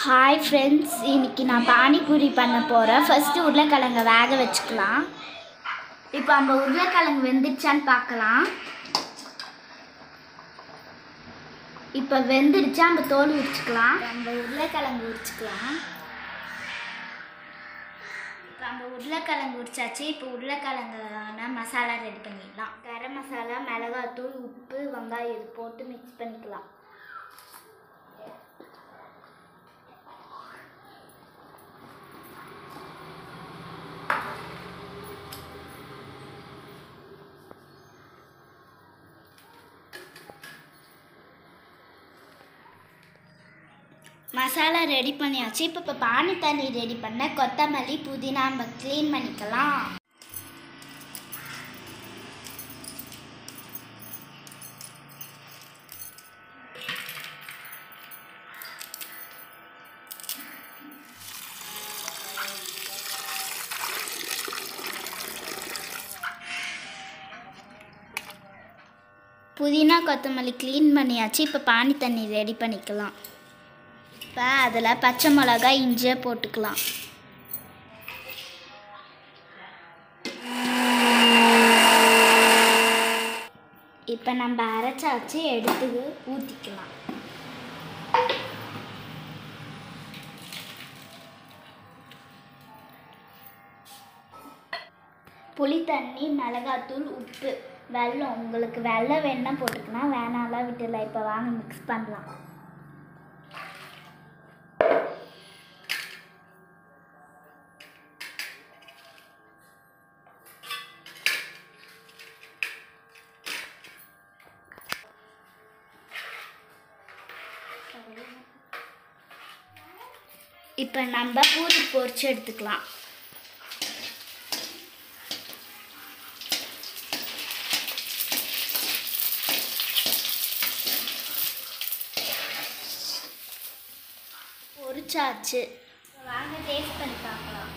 Hi friends, இன்றைக்கி நான் பானிபூரி பண்ண போகிறேன். ஃபஸ்ட்டு உருளைக்கிழங்கை வேக வச்சுக்கலாம். இப்போ அந்த உருளைக்கிழங்கு வெந்துடுச்சான்னு பார்க்கலாம். இப்போ வெந்துடுச்சா நம்ம தோல் உரிச்சுக்கலாம். நம்ம உருளைக்கிழங்கு உரிச்சுக்கலாம். இப்போ நம்ம உருளைக்கிழங்கு உரிச்சாச்சு. இப்போ உருளைக்கிழங்குனா மசாலா ரெடி பண்ணிடலாம். கரம் மசாலா, மிளகாத்தூள், உப்பு, வெங்காயம் இது போட்டு மிக்ஸ் பண்ணிக்கலாம். மசாலா ரெடி பண்ணியாச்சு. இப்போ பானி தண்ணி ரெடி பண்ண கொத்தமல்லி, புதினா நம்ம க்ளீன் பண்ணிக்கலாம். புதினா கொத்தமல்லி க்ளீன் பண்ணியாச்சு. இப்போ பானி தண்ணி ரெடி பண்ணிக்கலாம். இப்போ அதில் பச்சை மிளகாய், இஞ்சியை போட்டுக்கலாம். இப்போ நம்ம அரைச்சாச்சு, எடுத்து ஊற்றிக்கலாம். புளி தண்ணி, மிளகாத்தூள், உப்பு, வெல்லம். உங்களுக்கு வெல்லம் வேணுன்னா போட்டுக்கலாம், வேணாலாம் விட்டுடலாம். இப்போ வாங்க மிக்ஸ் பண்ணலாம். இப்போ நம்ம பூரி பொரிச்சு எடுத்துக்கலாம். பொரிச்சாச்சு. வாங்க டேஸ்ட் பண்ணி பார்க்கலாம்.